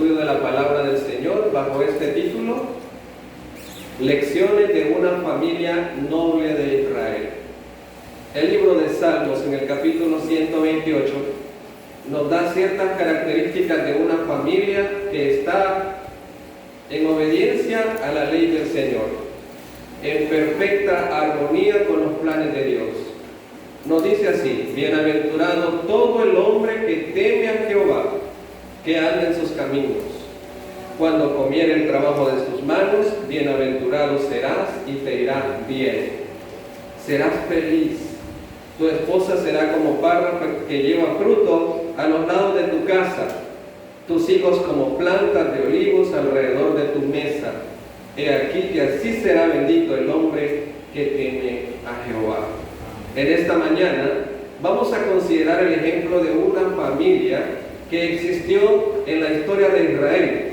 estudio de la palabra del Señor bajo este título: Lecciones de una familia noble de Israel. El libro de Salmos, en el capítulo 128, nos da ciertas características de una familia que está en obediencia a la ley del Señor, en perfecta armonía con los planes de Dios. Nos dice así: bienaventurado todo el hombre que teme a Jehová, que anda en sus caminos. Cuando comiere el trabajo de sus manos, bienaventurado serás y te irá bien. Serás feliz. Tu esposa será como parra que lleva fruto a los lados de tu casa. Tus hijos como plantas de olivos alrededor de tu mesa. He aquí que así será bendito el hombre que teme a Jehová. En esta mañana vamos a considerar el ejemplo de una familia que existió en la historia de Israel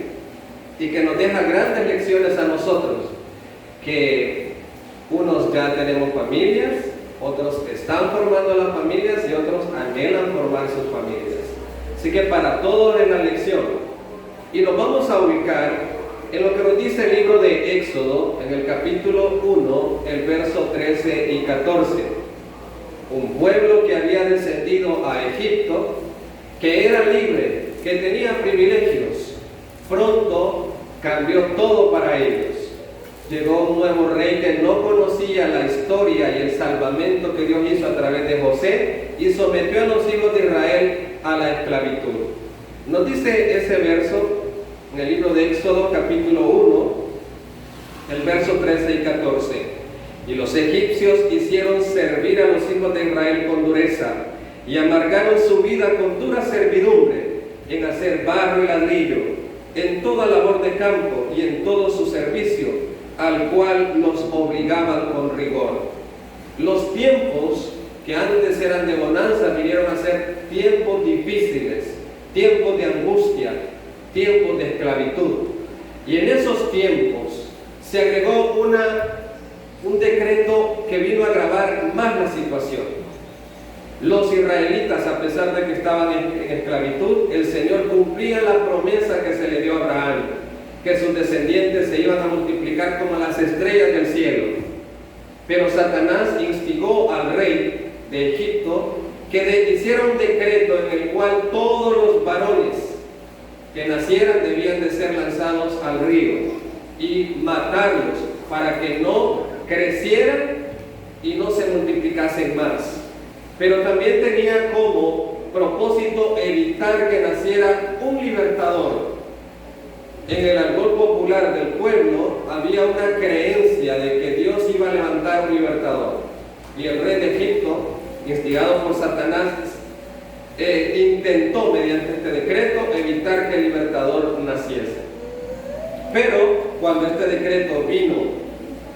y que nos deja grandes lecciones a nosotros, que unos ya tenemos familias, otros están formando las familias y otros anhelan formar sus familias. Así que para todos es la lección, y nos vamos a ubicar en lo que nos dice el libro de Éxodo, en el capítulo 1, el verso 13 y 14. Un pueblo que había descendido a Egipto, que era libre, que tenía privilegios, pronto cambió todo para ellos. Llegó un nuevo rey que no conocía la historia y el salvamento que Dios hizo a través de José, y sometió a los hijos de Israel a la esclavitud. Nos dice ese verso en el libro de Éxodo capítulo 1, el verso 13 y 14. Y los egipcios hicieron servir a los hijos de Israel con dureza, y amargaron su vida con dura servidumbre, en hacer barro y ladrillo, en toda labor de campo y en todo su servicio, al cual los obligaban con rigor. Los tiempos que antes eran de bonanza vinieron a ser tiempos difíciles, tiempos de angustia, tiempos de esclavitud. Y en esos tiempos se agregó un decreto que vino a agravar más la situación. Los israelitas, a pesar de que estaban en esclavitud, el Señor cumplía la promesa que se le dio a Abraham, que sus descendientes se iban a multiplicar como las estrellas del cielo. Pero Satanás instigó al rey de Egipto que hiciera un decreto en el cual todos los varones que nacieran debían de ser lanzados al río y matarlos para que no crecieran y no se multiplicasen más. Pero también tenía como propósito evitar que naciera un libertador. En el argot popular del pueblo había una creencia de que Dios iba a levantar un libertador, y el rey de Egipto, instigado por Satanás, intentó mediante este decreto evitar que el libertador naciese. Pero cuando este decreto vino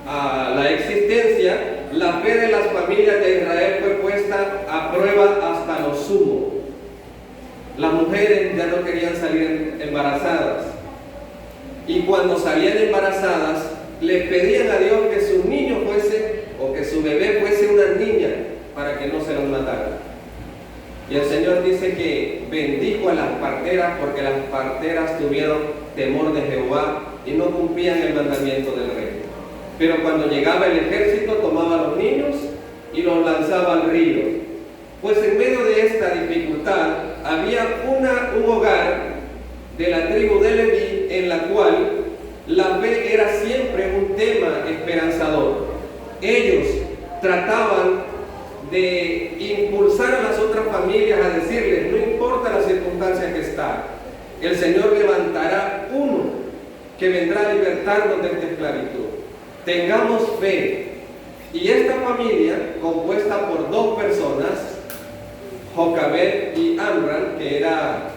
a la existencia, la fe de las familias de Israel fue puesta a prueba hasta lo sumo. Las mujeres ya no querían salir embarazadas, y cuando salían embarazadas le pedían a Dios que su niño fuese, o que su bebé fuese una niña, para que no se los matara. Y el Señor dice que bendijo a las parteras, porque las parteras tuvieron temor de Jehová y no cumplían el mandamiento del rey. Pero cuando llegaba el ejército, tomaba a los niños y los lanzaba al río. Pues en medio de esta dificultad había un hogar de la tribu de Leví, en la cual la fe era siempre un tema esperanzador. Ellos trataban de impulsar a las otras familias a decirles: no importa la circunstancia que está, el Señor levantará uno que vendrá a libertarnos de esta esclavitud. Tengamos fe. Y esta familia, compuesta por dos personas, Jocabed y Amram, que eran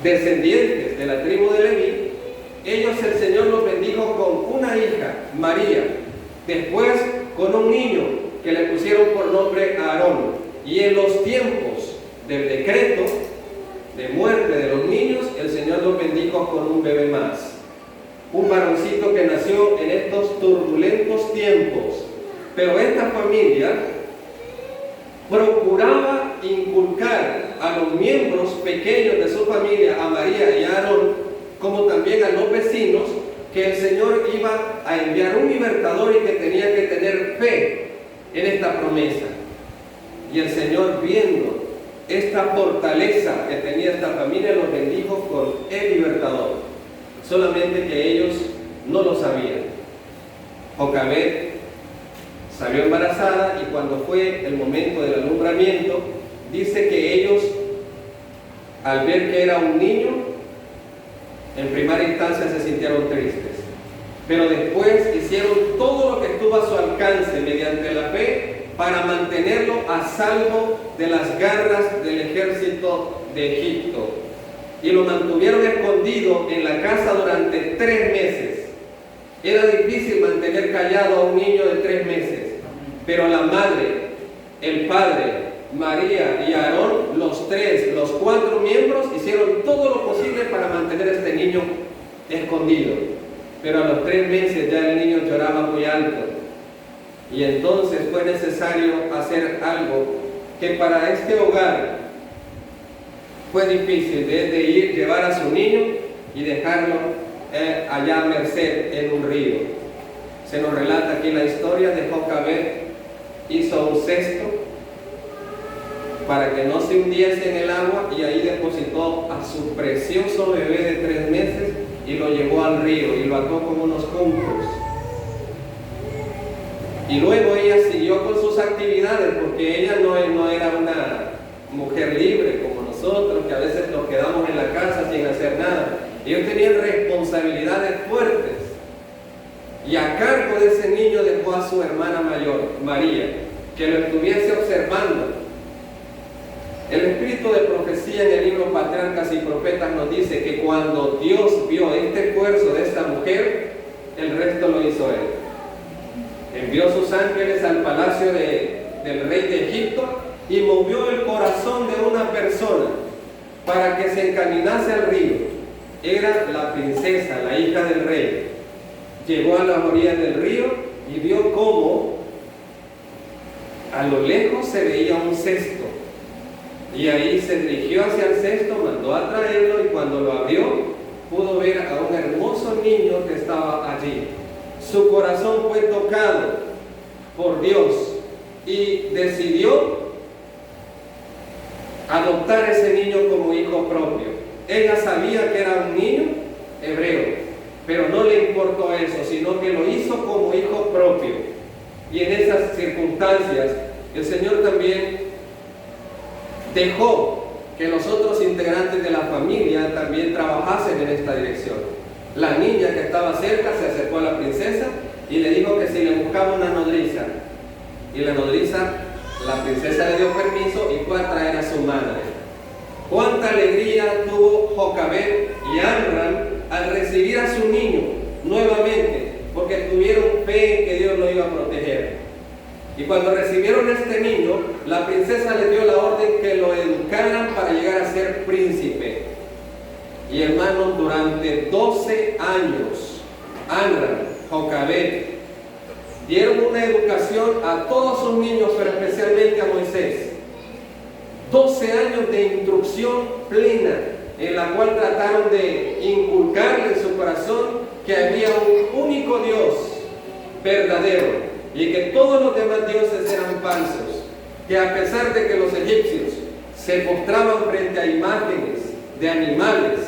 descendientes de la tribu de Leví, ellos, el Señor los bendijo con una hija, María, después con un niño que le pusieron por nombre Aarón. Y en los tiempos del decreto de muerte de los niños, el Señor los bendijo con un bebé más, un varoncito que nació en estos turbulentos tiempos. Pero esta familia procuraba inculcar a los miembros pequeños de su familia, a María y a Aarón, como también a los vecinos, que el Señor iba a enviar un libertador y que tenía que tener fe en esta promesa. Y el Señor, viendo esta fortaleza que tenía esta familia, los bendijo con el libertador, solamente que ellos no lo sabían. Jocabed salió embarazada y cuando fue el momento del alumbramiento, dice que ellos, al ver que era un niño, en primera instancia se sintieron tristes, pero después hicieron todo lo que estuvo a su alcance mediante la fe para mantenerlo a salvo de las garras del ejército de Egipto, y lo mantuvieron escondido en la casa durante 3 meses. Era difícil mantener callado a un niño de 3 meses, pero la madre, el padre, María y Aarón, los 4 miembros, hicieron todo lo posible para mantener a este niño escondido. Pero a los 3 meses ya el niño lloraba muy alto, y entonces fue necesario hacer algo que para este hogar fue difícil, de llevar a su niño y dejarlo allá a merced en un río. Se nos relata aquí la historia de Jocabed. Hizo un cesto para que no se hundiese en el agua, y ahí depositó a su precioso bebé de 3 meses y lo llevó al río y lo ató con unos juncos. Y luego ella siguió con sus actividades, porque ella no era una mujer libre como nosotros, que a veces nos quedamos en la casa sin hacer nada. Ellos tenían responsabilidades fuertes, y a cargo de ese niño dejó a su hermana mayor, María, que lo estuviese observando. El espíritu de profecía en el libro Patriarcas y Profetas nos dice que cuando Dios vio este esfuerzo de esta mujer, el resto lo hizo Él. Envió sus ángeles al palacio del rey de Egipto y movió el corazón de una persona para que se encaminase al río. Era la princesa, la hija del rey. Llegó a las orillas del río y vio cómo a lo lejos se veía un cesto, y ahí se dirigió hacia el cesto, mandó a traerlo, y cuando lo abrió pudo ver a un hermoso niño que estaba allí. Su corazón fue tocado por Dios y decidió adoptar a ese niño como hijo propio. Ella sabía que era un niño hebreo, pero no le importó eso, sino que lo hizo como hijo propio. Y en esas circunstancias, el Señor también dejó que los otros integrantes de la familia también trabajasen en esta dirección. La niña que estaba cerca se acercó a la princesa y le dijo que si le buscaba una nodriza. Y la nodriza, la princesa le dio permiso y fue a traer a su madre. Cuánta alegría tuvo Jocabed y Amram al recibir a su niño nuevamente, porque tuvieron fe en que Dios lo iba a proteger. Y cuando recibieron a este niño, la princesa le dio la orden que lo educaran para llegar a ser príncipe. Y hermanos, durante 12 años, Amram, Jocabed, dieron una educación a todos sus niños, pero especialmente a Moisés. 12 años de instrucción plena, en la cual trataron de inculcarle en su corazón que había un único Dios verdadero y que todos los demás dioses eran falsos, que a pesar de que los egipcios se postraban frente a imágenes de animales,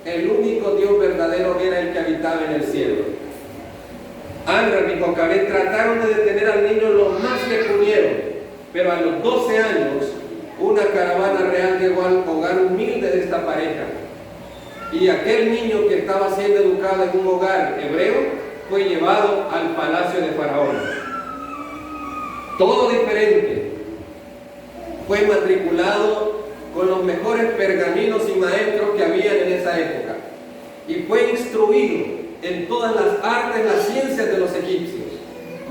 el único Dios verdadero era el que habitaba en el cielo. Amram y Jocabed trataron de detener al niño lo más que pudieron, pero a los 12 años una caravana real llegó al hogar humilde de esta pareja, y aquel niño que estaba siendo educado en un hogar hebreo fue llevado al palacio de Faraón. Todo diferente. Fue matriculado con los mejores pergaminos y maestros que habían en esa época, y fue instruido en todas las artes, las ciencias de los egipcios.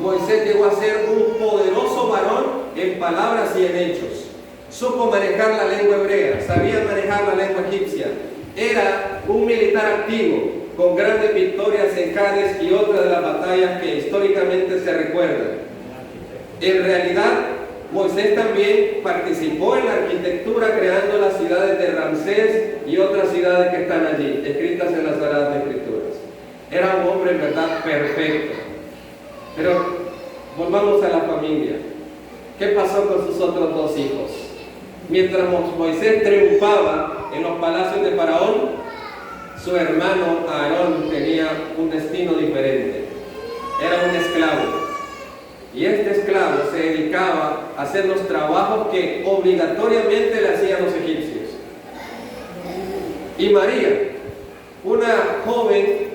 Moisés llegó a ser un poderoso varón en palabras y en hechos. Supo manejar la lengua hebrea, sabía manejar la lengua egipcia. Era un militar activo, con grandes victorias en Cádiz y otras de las batallas que históricamente se recuerdan. En realidad, Moisés también participó en la arquitectura creando las ciudades de Ramsés y otras ciudades que están allí, escritas en las Sagradas Escrituras. Era un hombre en verdad perfecto. Pero volvamos a la familia. ¿Qué pasó con sus otros dos hijos? Mientras Moisés triunfaba en los palacios de Faraón, su hermano Aarón tenía un destino diferente. Era un esclavo. Y este esclavo se dedicaba a hacer los trabajos que obligatoriamente le hacían los egipcios. Y María, una joven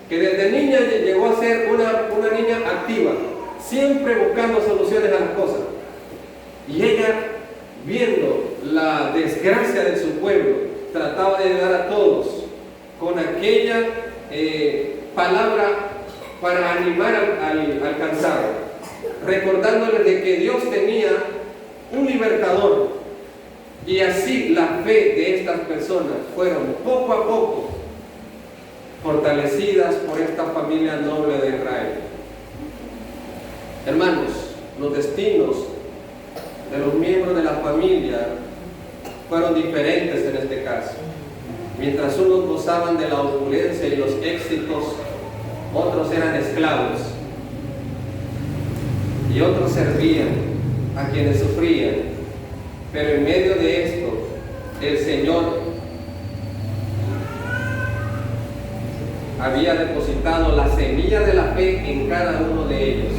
que desde niña llegó a ser una niña activa, siempre buscando soluciones a las cosas. Y ella, viendo la desgracia de su pueblo, trataba de ayudar a todos con aquella palabra para animar al cansado, recordándoles de que Dios tenía un libertador. Y así la fe de estas personas fueron poco a poco fortalecidas por esta familia noble de Israel. Hermanos, los destinos de los miembros de la familia fueron diferentes en este caso. Mientras unos gozaban de la opulencia y los éxitos, otros eran esclavos y otros servían a quienes sufrían. Pero en medio de esto, el Señor había depositado la semilla de la fe en cada uno de ellos.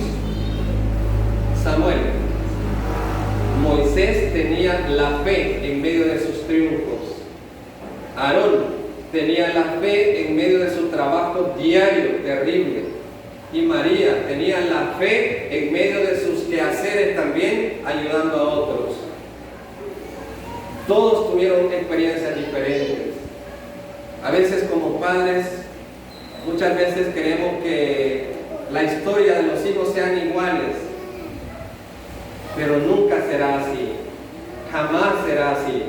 Samuel, Moisés tenía la fe en medio de sus triunfos. Aarón tenía la fe en medio de su trabajo diario terrible. Y María tenía la fe en medio de sus quehaceres también, ayudando a otros. Todos tuvieron experiencias diferentes. A veces como padres, muchas veces queremos que la historia de los hijos sean iguales, pero nunca será así, jamás será así.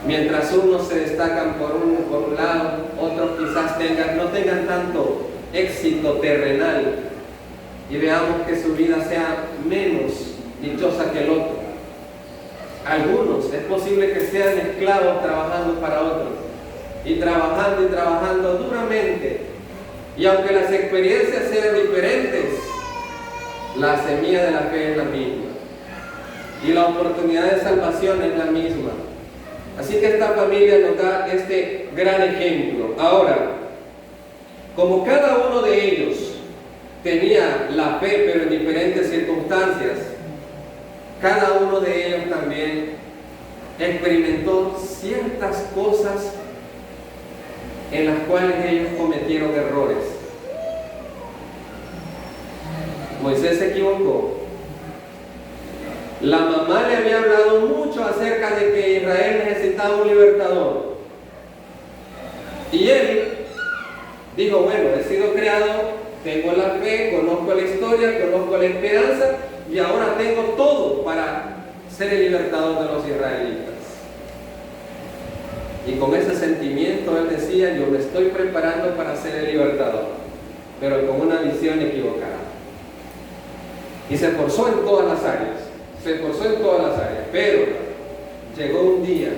Mientras unos se destacan por un lado, otros quizás no tengan tanto éxito terrenal y veamos que su vida sea menos dichosa que el otro. Algunos es posible que sean esclavos trabajando para otros y trabajando duramente, y aunque las experiencias sean diferentes, la semilla de la fe es la misma y la oportunidad de salvación es la misma. Así que esta familia nos da este gran ejemplo. Ahora, como cada uno de ellos tenía la fe pero en diferentes circunstancias, cada uno de ellos también experimentó ciertas cosas en las cuales ellos cometieron errores. Moisés se equivocó. La mamá le había hablado mucho acerca de que Israel necesitaba un libertador. Y él dijo, bueno, he sido creado, tengo la fe, conozco la historia, conozco la esperanza y ahora tengo todo para ser el libertador de los israelitas. Y con ese sentimiento él decía, yo me estoy preparando para ser el libertador, pero con una visión equivocada. Y se esforzó en todas las áreas, pero llegó un día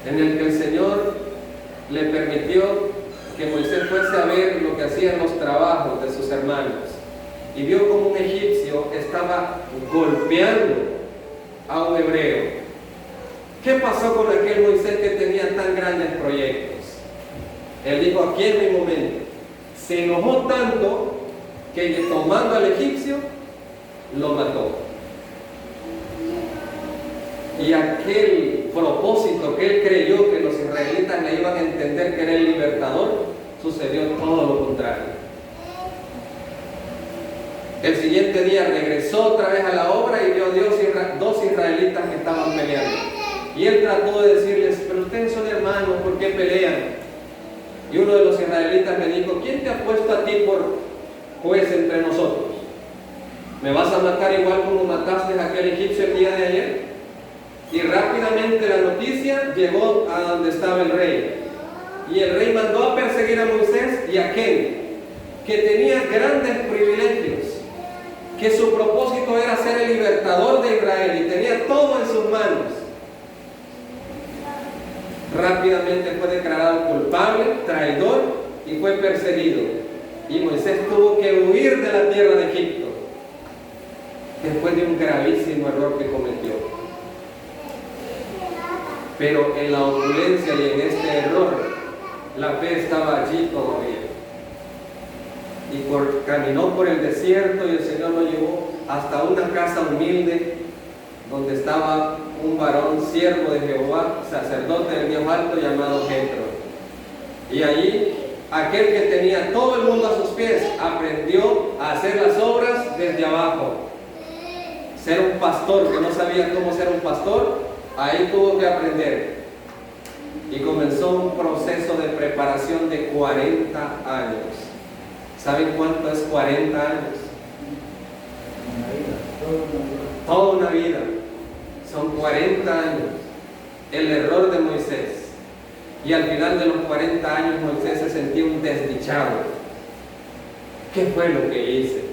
en el que el Señor le permitió que Moisés fuese a ver lo que hacían los trabajos de sus hermanos y vio como un egipcio estaba golpeando a un hebreo. ¿Qué pasó con aquel Moisés que tenía tan grandes proyectos? Él dijo, aquí es mi momento. Se enojó tanto que tomando al egipcio lo mató. Y aquel propósito que él creyó que los israelitas le iban a entender que era el libertador, sucedió todo lo contrario. El siguiente día regresó otra vez a la obra y vio a dos israelitas que estaban peleando. Y él trató de decirles, pero ustedes son hermanos, ¿por qué pelean? Y uno de los israelitas le dijo, ¿quién te ha puesto a ti por juez entre nosotros? ¿Me vas a matar igual como mataste a aquel egipcio el día de ayer? Y rápidamente la noticia llegó a donde estaba el rey. Y el rey mandó a perseguir a Moisés y a aquel que tenía grandes privilegios, que su propósito era ser el libertador de Israel y tenía todo en sus manos, rápidamente fue declarado culpable, traidor y fue perseguido. Y Moisés tuvo que huir de la tierra de Egipto después de un gravísimo error que cometió. Pero en la opulencia y en este error, la fe estaba allí todavía. Y caminó por el desierto y el Señor lo llevó hasta una casa humilde donde estaba un varón siervo de Jehová, sacerdote del Dios alto llamado Jetro. Y allí aquel que tenía todo el mundo a sus pies aprendió a hacer las obras desde abajo. Ser un pastor que no sabía cómo ser un pastor, ahí tuvo que aprender. Y comenzó un proceso de preparación de 40 años. ¿Saben cuánto es 40 años? Toda una vida. Son 40 años. El error de Moisés. Y al final de los 40 años Moisés se sentía un desdichado. ¿Qué fue lo que hice?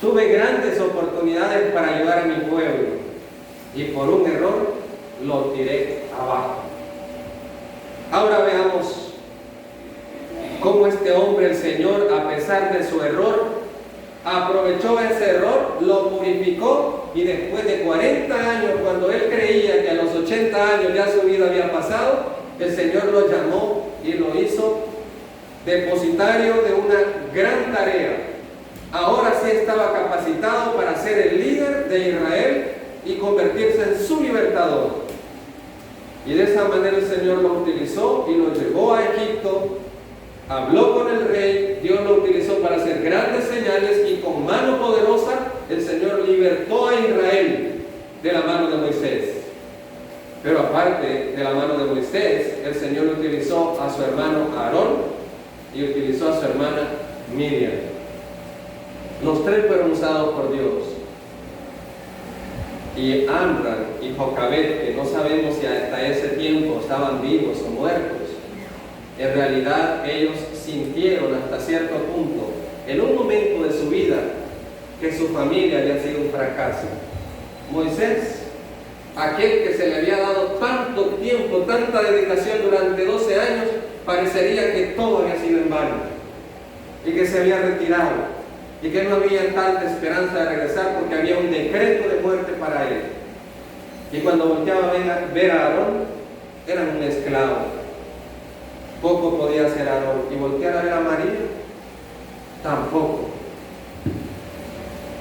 Tuve grandes oportunidades para ayudar a mi pueblo y por un error lo tiré abajo. Ahora veamos cómo este hombre, el Señor, a pesar de su error, aprovechó ese error, lo purificó y después de 40 años, cuando él creía que a los 80 años ya su vida había pasado, el Señor lo llamó y lo hizo depositario de una gran tarea. Ahora sí estaba capacitado para ser el líder de Israel y convertirse en su libertador. Y de esa manera el Señor lo utilizó y lo llevó a Egipto, habló con el rey, Dios lo utilizó para hacer grandes señales y con mano poderosa el Señor libertó a Israel de la mano de Moisés. Pero aparte de la mano de Moisés, el Señor utilizó a su hermano Aarón y utilizó a su hermana Miriam. Los tres fueron usados por Dios. Y Amram y Jocabed, que no sabemos si hasta ese tiempo estaban vivos o muertos, en realidad ellos sintieron hasta cierto punto, en un momento de su vida, que su familia había sido un fracaso. Moisés, aquel que se le había dado tanto tiempo, tanta dedicación durante 12 años, parecería que todo había sido en vano y que se había retirado y que no había tanta esperanza de regresar porque había un decreto de muerte para él. Y cuando volteaba a ver a Aarón, era un esclavo. Poco podía hacer Aarón. Y voltear a ver a María, tampoco.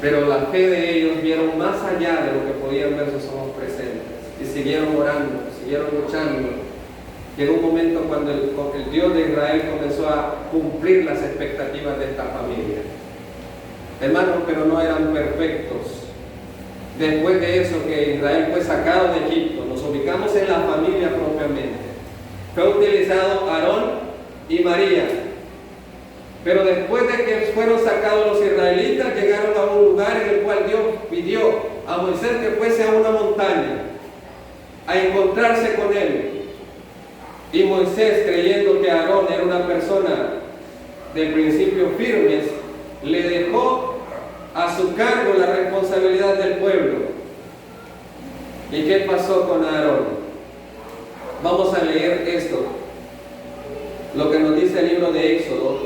Pero la fe de ellos vieron más allá de lo que podían ver sus ojos presentes. Y siguieron orando, siguieron luchando. Llegó un momento cuando el Dios de Israel comenzó a cumplir las expectativas de esta familia. Hermanos, pero no eran perfectos. Después de eso que Israel fue sacado de Egipto, nos ubicamos en la familia propiamente. Fue utilizado Aarón y María. Pero después de que fueron sacados los israelitas, llegaron a un lugar en el cual Dios pidió a Moisés que fuese a una montaña a encontrarse con él. Y Moisés, creyendo que Aarón era una persona de principios firmes, le dejó a su cargo la responsabilidad del pueblo. ¿Y qué pasó con Aarón? Vamos a leer esto, lo que nos dice el libro de Éxodo,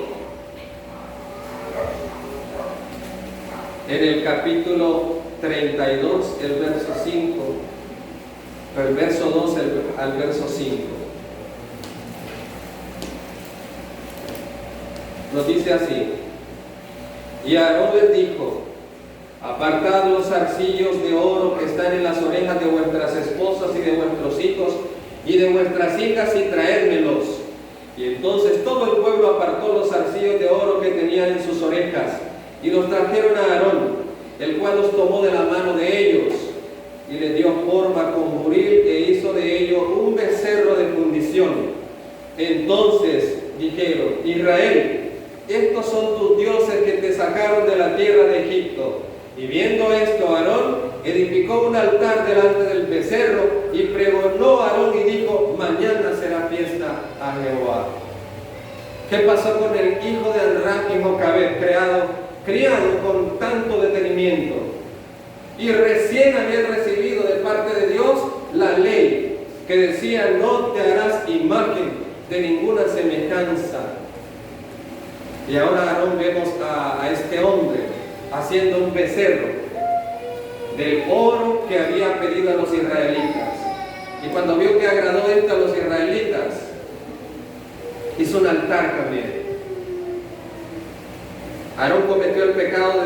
en el capítulo 32, el verso 5, el verso 2 al verso 5. Nos dice así: y Aarón les dijo: apartad los zarcillos de oro que están en las orejas de vuestras esposas y de vuestros hijos y de vuestras hijas y traédmelos. Y entonces todo el pueblo apartó los zarcillos de oro que tenían en sus orejas y los trajeron a Aarón, el cual los tomó de la mano de ellos y les dio forma con buril e hizo de ello un becerro de fundición. Entonces dijeron: Israel, estos son tus dioses que te sacaron de la tierra de Egipto. Y viendo esto, Aarón edificó un altar delante del becerro y pregonó a Aarón y dijo: mañana será fiesta a Jehová. ¿Qué pasó con el hijo de Amram y Jocabed, creado criado con tanto detenimiento y recién habían recibido de parte de Dios la ley que decía: no te harás imagen de ninguna semejanza. Y ahora Aarón vemos a este hombre haciendo un becerro del oro que había pedido a los israelitas. Y cuando vio que agradó esto a los israelitas, hizo un altar también. Aarón cometió el pecado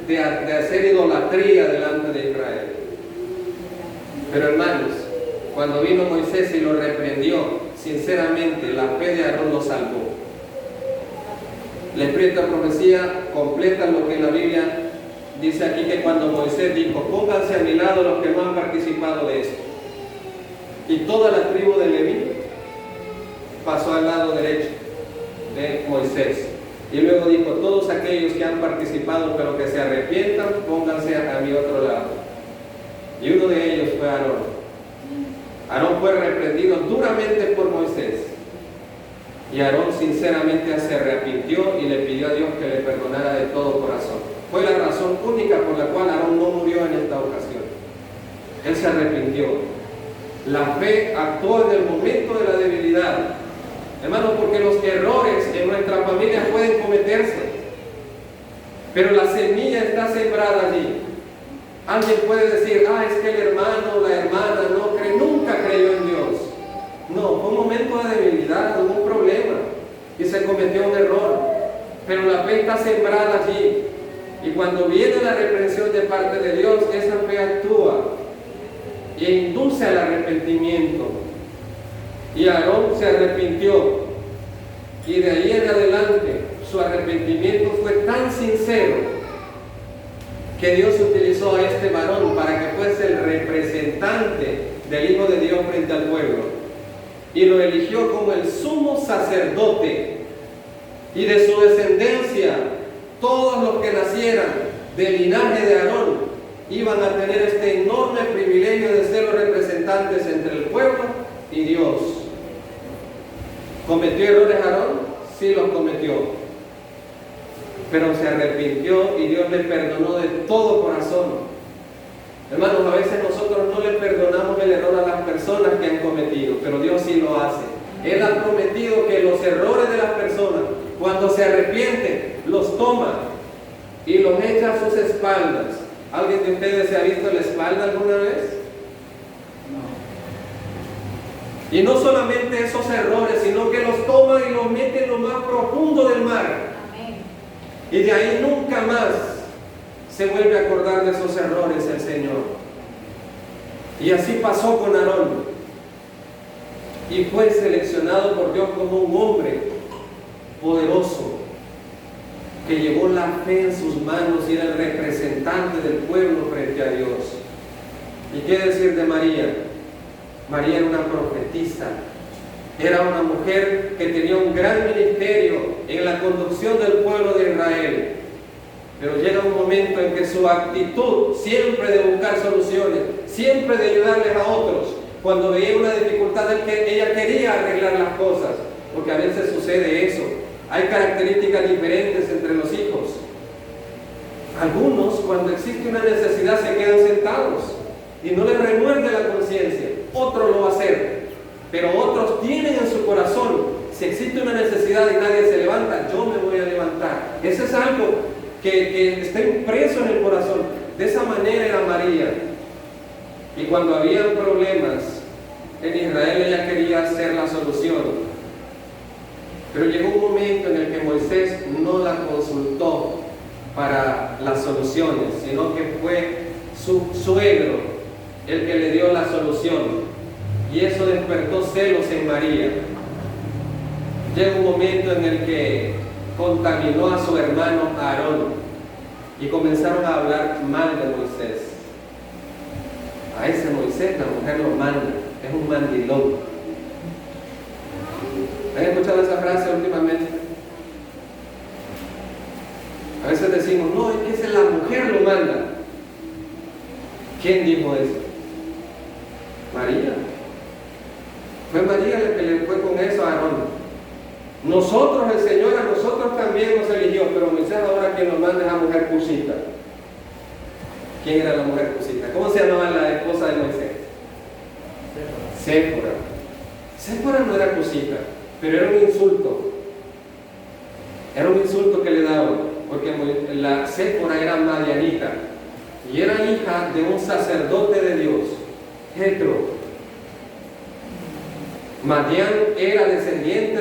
de hacer idolatría delante de Israel. Pero hermanos, cuando vino Moisés y lo reprendió, sinceramente la fe de Aarón lo salvó. La escrita profecía completa lo que en la Biblia dice aquí, que cuando Moisés dijo: pónganse a mi lado los que no han participado de esto. Y toda la tribu de Leví pasó al lado derecho de Moisés. Y luego dijo: todos aquellos que han participado pero que se arrepientan, pónganse a mi otro lado. Y uno de ellos fue Aarón. Aarón fue reprendido duramente por Moisés. Y Aarón sinceramente se arrepintió y le pidió a Dios que le perdonara de todo corazón. Fue la razón única por la cual Aarón no murió en esta ocasión. Él se arrepintió. La fe actuó en el momento de la debilidad. Hermanos, porque los errores en nuestra familia pueden cometerse, pero la semilla está sembrada allí. Alguien puede decir: es que el hermano o la hermana no cree, nunca creyó en Dios. No, fue un momento de debilidad, hubo un problema y se cometió un error, pero la fe está sembrada allí. Y cuando viene la reprensión de parte de Dios, esa fe actúa e induce al arrepentimiento. Y Aarón se arrepintió, y de ahí en adelante su arrepentimiento fue tan sincero que Dios utilizó a este varón para que fuese el representante del Hijo de Dios frente al pueblo, y lo eligió como el sumo sacerdote. Y de su descendencia, todos los que nacieran del linaje de Aarón iban a tener este enorme privilegio de ser los representantes entre el pueblo y Dios. ¿Cometió errores Aarón? Sí, los cometió. Pero se arrepintió y Dios le perdonó de todo corazón. Hermanos, a veces nosotros no le perdonamos el error a las personas que han cometido, pero Dios sí lo hace. Él ha prometido que los errores de las personas, cuando se arrepienten, los toma y los echa a sus espaldas. ¿Alguien de ustedes se ha visto la espalda alguna vez? Y no solamente esos errores, sino que los toma y los mete en lo más profundo del mar. Amén. Y de ahí nunca más se vuelve a acordar de esos errores el Señor. Y así pasó con Aarón. Y fue seleccionado por Dios como un hombre poderoso, que llevó la fe en sus manos y era el representante del pueblo frente a Dios. ¿Y qué decir de María? María era una profetisa, era una mujer que tenía un gran ministerio en la conducción del pueblo de Israel. Pero llega un momento en que su actitud, siempre de buscar soluciones, siempre de ayudarles a otros, cuando veía una dificultad, ella quería arreglar las cosas, porque a veces sucede eso. Hay características diferentes entre los hijos. Algunos, cuando existe una necesidad, se quedan sentados y no les remuerde la conciencia. Otro lo va a hacer, pero otros tienen en su corazón: si existe una necesidad y nadie se levanta, yo me voy a levantar. Eso es algo que está impreso en el corazón. De esa manera era María. Y cuando había problemas en Israel, ella quería hacer la solución. Pero llegó un momento en el que Moisés no la consultó para las soluciones, sino que fue su suegro el que le dio la solución. Y eso despertó celos en María. Llegó un momento en el que contaminó a su hermano Aarón y comenzaron a hablar mal de Moisés. A ese Moisés la mujer lo manda, es un mandilón. ¿Han escuchado esa frase últimamente? A veces decimos: no, es que la mujer lo manda. ¿Quién dijo eso? María. Fue María la que le fue con eso a Aarón. Nosotros, el Señor a nosotros también nos eligió, pero Moisés ahora quien nos manda es a la mujer cusita. ¿Quién era la mujer cusita? ¿Cómo se llamaba la esposa de Moisés? Séfora. Séfora no era cusita, pero era un insulto. Era un insulto que le daban, porque la Séfora era madianita y era hija de un sacerdote de Dios, Jetro. Madián era descendiente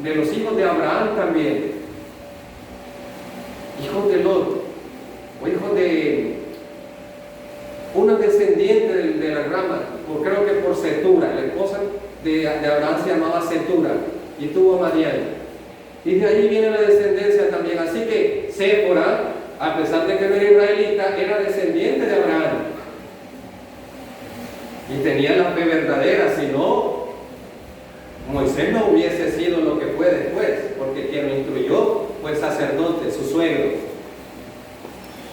de los hijos de Abraham también, hijos de Lot, o hijos de una descendiente de la rama, creo que por Setura, la esposa de Abraham se llamaba Setura y tuvo Madián. Y de ahí viene la descendencia también. Así que Séfora, a pesar de que no era israelita, era descendiente de Abraham. Y tenía la fe verdadera, si no, Moisés no hubiese sido lo que fue después, porque quien lo instruyó fue el sacerdote, su suegro.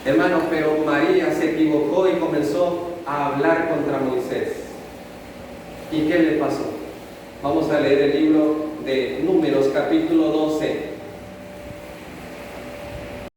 Hermanos, pero María se equivocó y comenzó a hablar contra Moisés. ¿Y qué le pasó? Vamos a leer el libro de Números, capítulo 12.